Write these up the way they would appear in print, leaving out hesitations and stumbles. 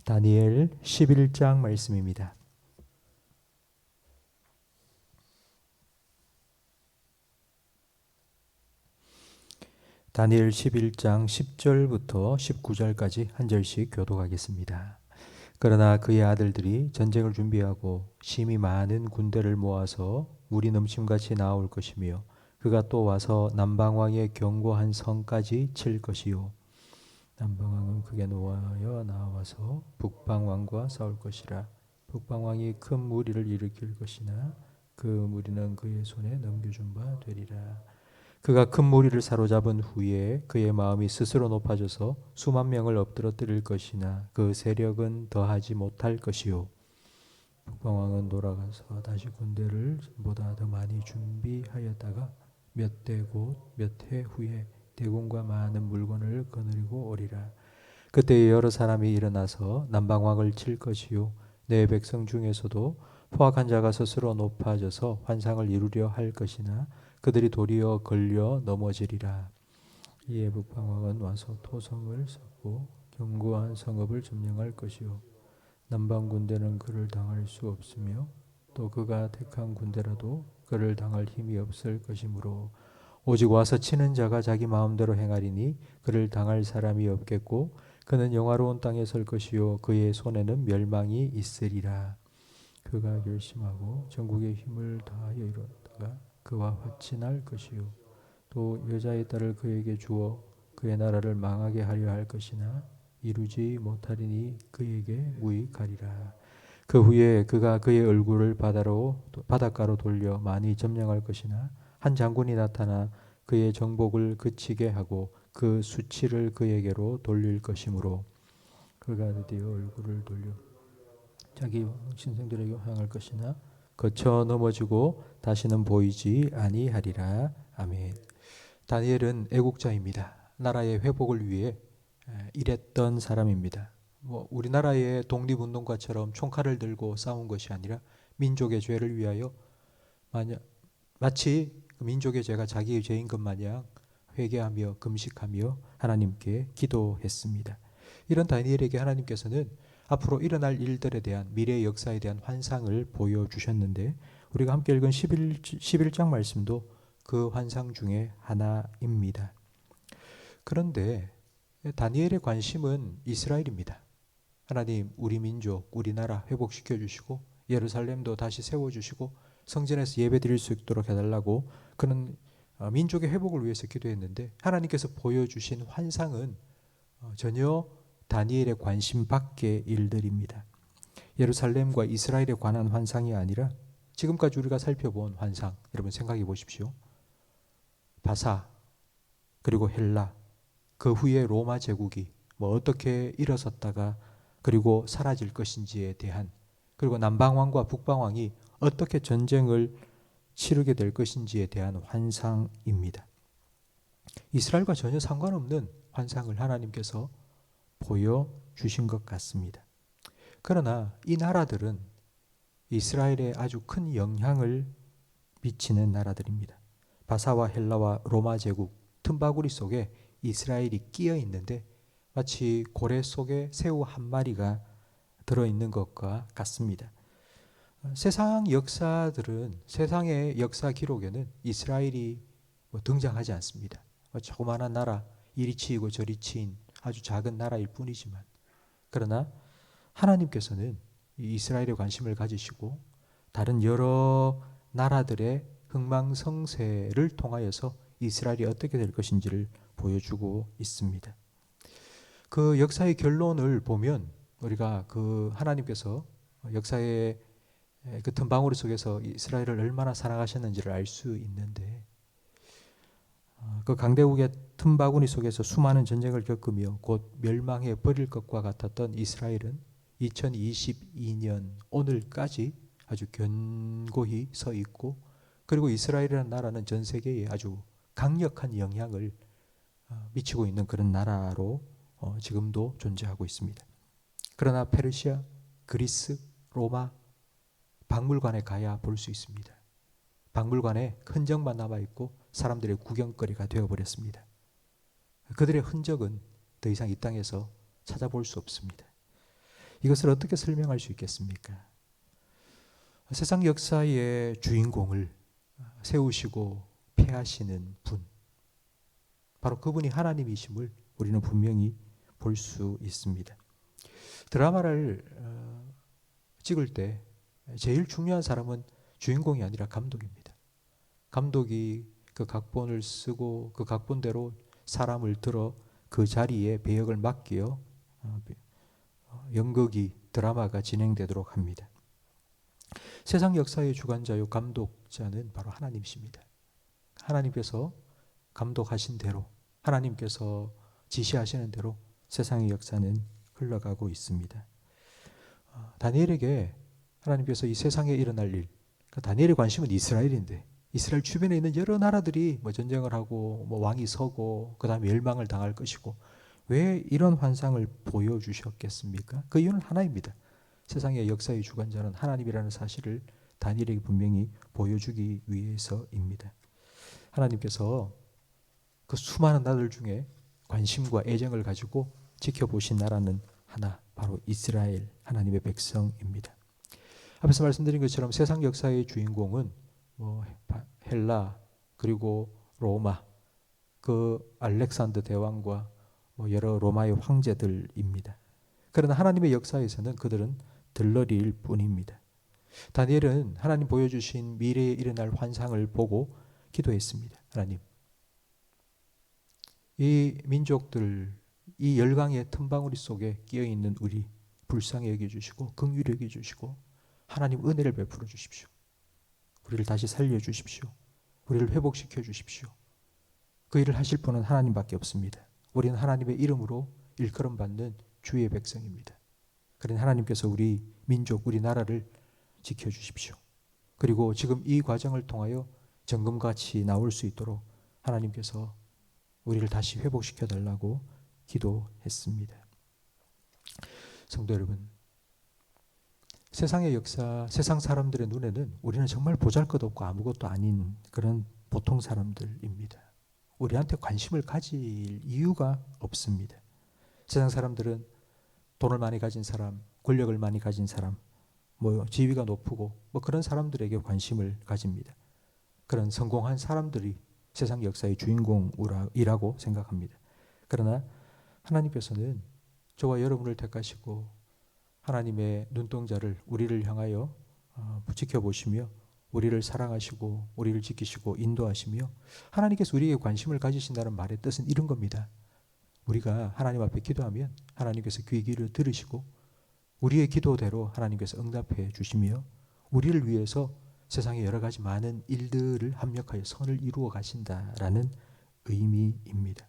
다니엘 11장 말씀입니다. 다니엘 11장 10절부터 19절까지 한 절씩 교독하겠습니다. 그러나 그의 아들들이 전쟁을 준비하고 심히 많은 군대를 모아서 물이 넘침같이 나올 것이며 그가 또 와서 남방왕의 견고한 성까지 칠 것이요 남방왕은 크게 노하여 나와서 북방왕과 싸울 것이라. 북방왕이 큰 무리를 일으킬 것이나 그 무리는 그의 손에 넘겨준 바 되리라. 그가 큰 무리를 사로잡은 후에 그의 마음이 스스로 높아져서 수만 명을 엎드러뜨릴 것이나 그 세력은 더하지 못할 것이요 북방왕은 돌아가서 다시 군대를 보다 더 많이 준비하였다가 몇 대 곧 몇 해 후에 대군과 많은 물건을 거느리고 오리라. 그때 여러 사람이 일어나서 남방왕을 칠 것이요 내 백성 중에서도 포악한 자가 스스로 높아져서 환상을 이루려 할 것이나 그들이 도리어 걸려 넘어지리라. 이에 북방왕은 와서 토성을 쌓고 견고한 성읍을 점령할 것이요 남방 군대는 그를 당할 수 없으며 또 그가 택한 군대라도 그를 당할 힘이 없을 것이므로 오직 와서 치는 자가 자기 마음대로 행하리니 그를 당할 사람이 없겠고 그는 영화로운 땅에 설 것이요 그의 손에는 멸망이 있으리라. 그가 결심하고 전국의 힘을 다하여 이뤘다가 그와 화친할 것이요 또 여자의 딸을 그에게 주어 그의 나라를 망하게 하려 할 것이나 이루지 못하리니 그에게 무익하리라. 그 후에 그가 그의 얼굴을 바닷가로 돌려 많이 점령할 것이나 한 장군이 나타나 그의 정복을 그치게 하고 그 수치를 그에게로 돌릴 것이므로 그가 드디어 얼굴을 돌려 자기 신생들에게 향할 것이나 거쳐 넘어지고 다시는 보이지 아니하리라. 아멘. 다니엘은 애국자입니다. 나라의 회복을 위해 일했던 사람입니다. 우리나라의 독립운동가처럼 총칼을 들고 싸운 것이 아니라 민족의 죄를 위하여 마치 민족의 죄가 자기의 죄인 것 마냥 회개하며 금식하며 하나님께 기도했습니다. 이런 다니엘에게 하나님께서는 앞으로 일어날 일들에 대한 미래의 역사에 대한 환상을 보여주셨는데 우리가 함께 읽은 11장 말씀도 그 환상 중에 하나입니다. 그런데 다니엘의 관심은 이스라엘입니다. 하나님 우리 민족 우리나라 회복시켜 주시고 예루살렘도 다시 세워주시고 성전에서 예배드릴 수 있도록 해달라고 그는 민족의 회복을 위해서 기도했는데 하나님께서 보여주신 환상은 전혀 다니엘의 관심 밖의 일들입니다. 예루살렘과 이스라엘에 관한 환상이 아니라 지금까지 우리가 살펴본 환상, 여러분 생각해 보십시오. 바사 그리고 헬라 그 후에 로마 제국이 어떻게 일어섰다가 그리고 사라질 것인지에 대한 그리고 남방왕과 북방왕이 어떻게 전쟁을 치르게 될 것인지에 대한 환상입니다. 이스라엘과 전혀 상관없는 환상을 하나님께서 보여주신 것 같습니다. 그러나 이 나라들은 이스라엘에 아주 큰 영향을 미치는 나라들입니다. 바사와 헬라와 로마 제국 틈바구니 속에 이스라엘이 끼어 있는데 마치 고래 속에 새우 한 마리가 들어있는 것과 같습니다. 세상 역사들은 세상의 역사 기록에는 이스라엘이 등장하지 않습니다. 조그마한 나라 이리 치이고 저리 치인 아주 작은 나라일 뿐이지만 그러나 하나님께서는 이스라엘에 관심을 가지시고 다른 여러 나라들의 흥망성쇠를 통하여서 이스라엘이 어떻게 될 것인지를 보여주고 있습니다. 그 역사의 결론을 보면 우리가 그 하나님께서 역사의 그 틈바구니 속에서 이스라엘을 얼마나 사랑하셨는지를 알 수 있는데 그 강대국의 틈바구니 속에서 수많은 전쟁을 겪으며 곧 멸망해 버릴 것과 같았던 이스라엘은 2022년 오늘까지 아주 견고히 서 있고 그리고 이스라엘이라는 나라는 전 세계에 아주 강력한 영향을 미치고 있는 그런 나라로 지금도 존재하고 있습니다. 그러나 페르시아, 그리스, 로마 박물관에 가야 볼 수 있습니다. 박물관에 흔적만 남아있고 사람들의 구경거리가 되어버렸습니다. 그들의 흔적은 더 이상 이 땅에서 찾아볼 수 없습니다. 이것을 어떻게 설명할 수 있겠습니까? 세상 역사의 주인공을 세우시고 폐하시는 분, 바로 그분이 하나님이심을 우리는 분명히 볼 수 있습니다. 드라마를 찍을 때 제일 중요한 사람은 주인공이 아니라 감독입니다. 감독이 그 각본을 쓰고 그 각본대로 사람을 들어 그 자리에 배역을 맡겨 연극이 드라마가 진행되도록 합니다. 세상 역사의 주관자요 감독자는 바로 하나님이십니다. 하나님께서 감독하신 대로, 하나님께서 지시하시는 대로 세상의 역사는 흘러가고 있습니다. 다니엘에게 하나님께서 이 세상에 일어날 일, 그러니까 다니엘의 관심은 이스라엘인데 이스라엘 주변에 있는 여러 나라들이 전쟁을 하고 왕이 서고 그 다음에 멸망을 당할 것이고 왜 이런 환상을 보여주셨겠습니까? 그 이유는 하나입니다. 세상의 역사의 주관자는 하나님이라는 사실을 다니엘에게 분명히 보여주기 위해서입니다. 하나님께서 그 수많은 나라들 중에 관심과 애정을 가지고 지켜보신 나라는 하나, 바로 이스라엘 하나님의 백성입니다. 앞에서 말씀드린 것처럼 세상 역사의 주인공은 헬라 그리고 로마, 그 알렉산더 대왕과 여러 로마의 황제들입니다. 그러나 하나님의 역사에서는 그들은 들러리일 뿐입니다. 다니엘은 하나님 보여주신 미래에 일어날 환상을 보고 기도했습니다. 하나님, 이 민족들, 이 열강의 틈바구니 속에 끼어있는 우리 불쌍히 여겨주시고 긍휼히 여겨주시고 하나님 은혜를 베풀어 주십시오. 우리를 다시 살려주십시오. 우리를 회복시켜 주십시오. 그 일을 하실 분은 하나님밖에 없습니다. 우리는 하나님의 이름으로 일컬음 받는 주의 백성입니다. 그러니 하나님께서 우리 민족, 우리 나라를 지켜주십시오. 그리고 지금 이 과정을 통하여 정금같이 나올 수 있도록 하나님께서 우리를 다시 회복시켜 달라고 기도했습니다. 성도 여러분, 세상의 역사, 세상 사람들의 눈에는 우리는 정말 보잘것없고 아무것도 아닌 그런 보통 사람들입니다. 우리한테 관심을 가질 이유가 없습니다. 세상 사람들은 돈을 많이 가진 사람, 권력을 많이 가진 사람, 지위가 높고 그런 사람들에게 관심을 가집니다. 그런 성공한 사람들이 세상 역사의 주인공이라고 생각합니다. 그러나 하나님께서는 저와 여러분을 택하시고 하나님의 눈동자를 우리를 향하여 지켜보시며 우리를 사랑하시고 우리를 지키시고 인도하시며 하나님께서 우리에게 관심을 가지신다는 말의 뜻은 이런 겁니다. 우리가 하나님 앞에 기도하면 하나님께서 귀 기울여 들으시고 우리의 기도대로 하나님께서 응답해 주시며 우리를 위해서 세상의 여러 가지 많은 일들을 합력하여 선을 이루어 가신다라는 의미입니다.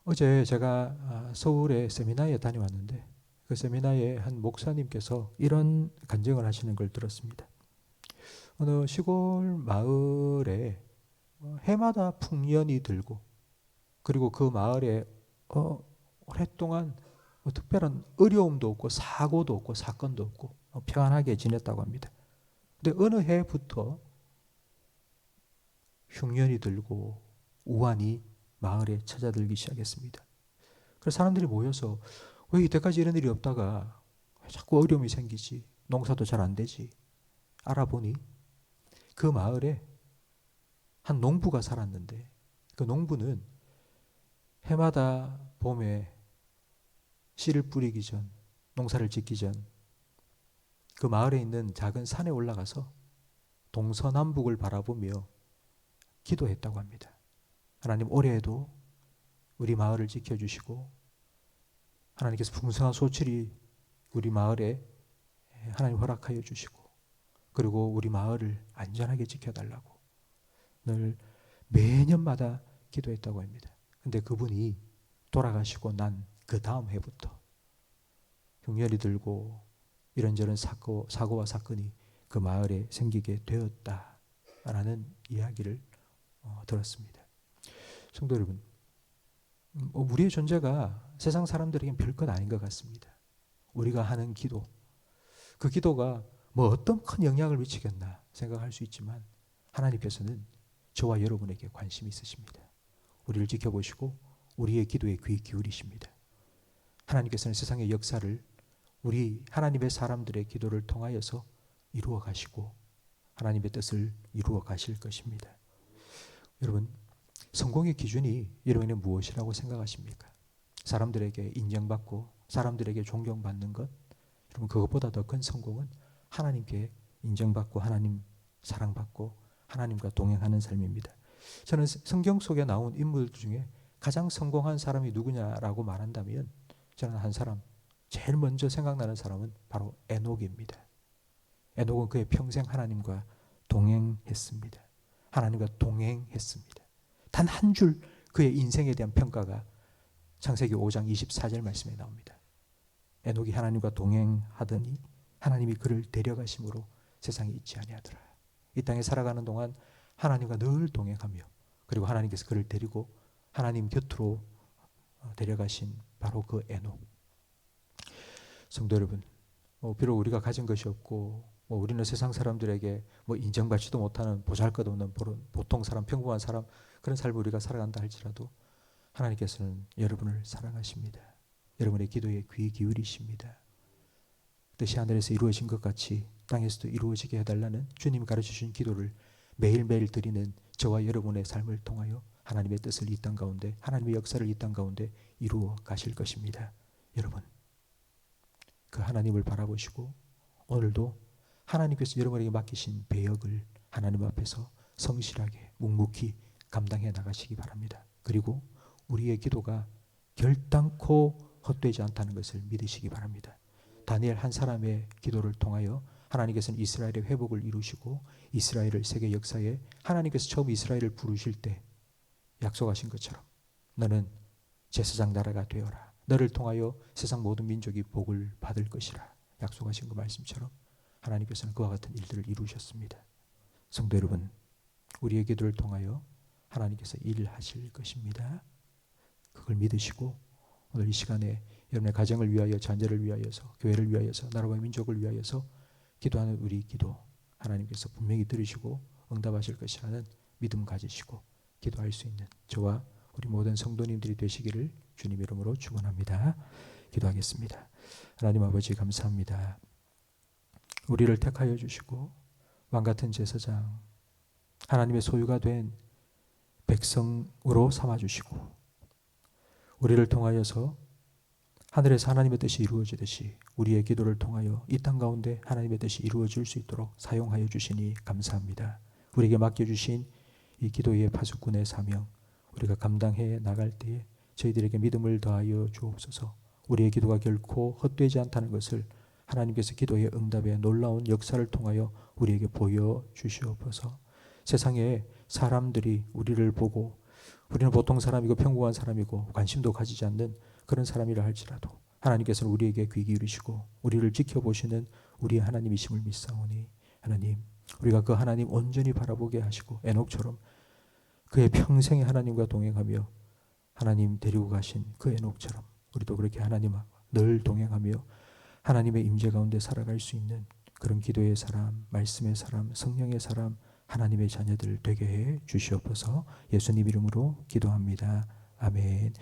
어제 제가 서울에 세미나에 다녀왔는데 그 세미나에 한 목사님께서 이런 간증을 하시는 걸 들었습니다. 어느 시골 마을에 해마다 풍년이 들고 그리고 그 마을에 오랫동안 특별한 어려움도 없고 사고도 없고 사건도 없고 평안하게 지냈다고 합니다. 근데 어느 해부터 흉년이 들고 우환이 마을에 찾아들기 시작했습니다. 그래서 사람들이 모여서 왜 이때까지 이런 일이 없다가 왜 자꾸 어려움이 생기지? 농사도 잘 안 되지? 알아보니 그 마을에 한 농부가 살았는데 그 농부는 해마다 봄에 씨를 뿌리기 전, 농사를 짓기 전 그 마을에 있는 작은 산에 올라가서 동서남북을 바라보며 기도했다고 합니다. 하나님, 올해에도 우리 마을을 지켜주시고 하나님께서 풍성한 소출이 우리 마을에 하나님 허락하여 주시고 그리고 우리 마을을 안전하게 지켜달라고 늘 매년마다 기도했다고 합니다. 근데 그분이 돌아가시고 난 그 다음 해부터 흉년이 들고 이런저런 사고와 사건이 그 마을에 생기게 되었다라는 이야기를 들었습니다. 성도 여러분, 우리의 존재가 세상 사람들에겐 별것 아닌 것 같습니다. 우리가 하는 기도, 그 기도가 어떤 큰 영향을 미치겠나 생각할 수 있지만 하나님께서는 저와 여러분에게 관심이 있으십니다. 우리를 지켜보시고 우리의 기도에 귀 기울이십니다. 하나님께서는 세상의 역사를 우리 하나님의 사람들의 기도를 통하여서 이루어 가시고 하나님의 뜻을 이루어 가실 것입니다. 여러분, 성공의 기준이 여러분이 무엇이라고 생각하십니까? 사람들에게 인정받고 사람들에게 존경받는 것, 여러분 그것보다 더 큰 성공은 하나님께 인정받고 하나님 사랑받고 하나님과 동행하는 삶입니다. 저는 성경 속에 나온 인물들 중에 가장 성공한 사람이 누구냐라고 말한다면 저는 한 사람, 제일 먼저 생각나는 사람은 바로 에녹입니다. 에녹은 그의 평생 하나님과 동행했습니다. 하나님과 동행했습니다. 단 한 줄 그의 인생에 대한 평가가 창세기 5장 24절 말씀에 나옵니다. 에녹이 하나님과 동행하더니 하나님이 그를 데려가심으로 세상에 있지 아니하더라. 이 땅에 살아가는 동안 하나님과 늘 동행하며 그리고 하나님께서 그를 데리고 하나님 곁으로 데려가신 바로 그 에녹. 성도 여러분, 비록 우리가 가진 것이 없고 우리는 세상 사람들에게 인정받지도 못하는 보잘것없는 보통 사람, 평범한 사람 그런 삶을 우리가 살아간다 할지라도 하나님께서는 여러분을 사랑하십니다. 여러분의 기도에 귀 기울이십니다. 뜻이 하늘에서 이루어진 것 같이 땅에서도 이루어지게 해달라는 주님이 가르쳐주신 기도를 매일매일 드리는 저와 여러분의 삶을 통하여 하나님의 뜻을 이 땅 가운데, 하나님의 역사를 이 땅 가운데 이루어 가실 것입니다. 여러분, 그 하나님을 바라보시고 오늘도 하나님께서 여러분에게 맡기신 배역을 하나님 앞에서 성실하게 묵묵히 감당해 나가시기 바랍니다. 그리고 우리의 기도가 결단코 헛되지 않다는 것을 믿으시기 바랍니다. 다니엘 한 사람의 기도를 통하여 하나님께서는 이스라엘의 회복을 이루시고 이스라엘을 세계 역사에 하나님께서 처음 이스라엘을 부르실 때 약속하신 것처럼 너는 제사장 나라가 되어라. 너를 통하여 세상 모든 민족이 복을 받을 것이라 약속하신 그 말씀처럼 하나님께서는 그와 같은 일들을 이루셨습니다. 성도 여러분, 우리의 기도를 통하여 하나님께서 일하실 것입니다. 그걸 믿으시고 오늘 이 시간에 여러분의 가정을 위하여, 자녀를 위하여서, 교회를 위하여서, 나라와 민족을 위하여서 기도하는 우리 기도 하나님께서 분명히 들으시고 응답하실 것이라는 믿음 가지시고 기도할 수 있는 저와 우리 모든 성도님들이 되시기를 주님 이름으로 축원합니다. 기도하겠습니다. 하나님 아버지 감사합니다. 우리를 택하여 주시고 왕같은 제사장, 하나님의 소유가 된 백성으로 삼아주시고 우리를 통하여서 하늘에서 하나님의 뜻이 이루어지듯이 우리의 기도를 통하여 이 땅 가운데 하나님의 뜻이 이루어질 수 있도록 사용하여 주시니 감사합니다. 우리에게 맡겨주신 이 기도의 파수꾼의 사명 우리가 감당해 나갈 때에 저희들에게 믿음을 더하여 주옵소서. 우리의 기도가 결코 헛되지 않다는 것을 하나님께서 기도의 응답의 놀라운 역사를 통하여 우리에게 보여주시옵소서. 세상에 사람들이 우리를 보고 우리는 보통 사람이고 평범한 사람이고 관심도 가지지 않는 그런 사람이라 할지라도 하나님께서는 우리에게 귀 기울이시고 우리를 지켜보시는 우리의 하나님이심을 믿사오니 하나님, 우리가 그 하나님 온전히 바라보게 하시고 에녹처럼 그의 평생에 하나님과 동행하며 하나님 데리고 가신 그 에녹처럼 우리도 그렇게 하나님과 늘 동행하며 하나님의 임재 가운데 살아갈 수 있는 그런 기도의 사람, 말씀의 사람, 성령의 사람, 하나님의 자녀들 되게 해 주시옵소서. 예수님 이름으로 기도합니다. 아멘.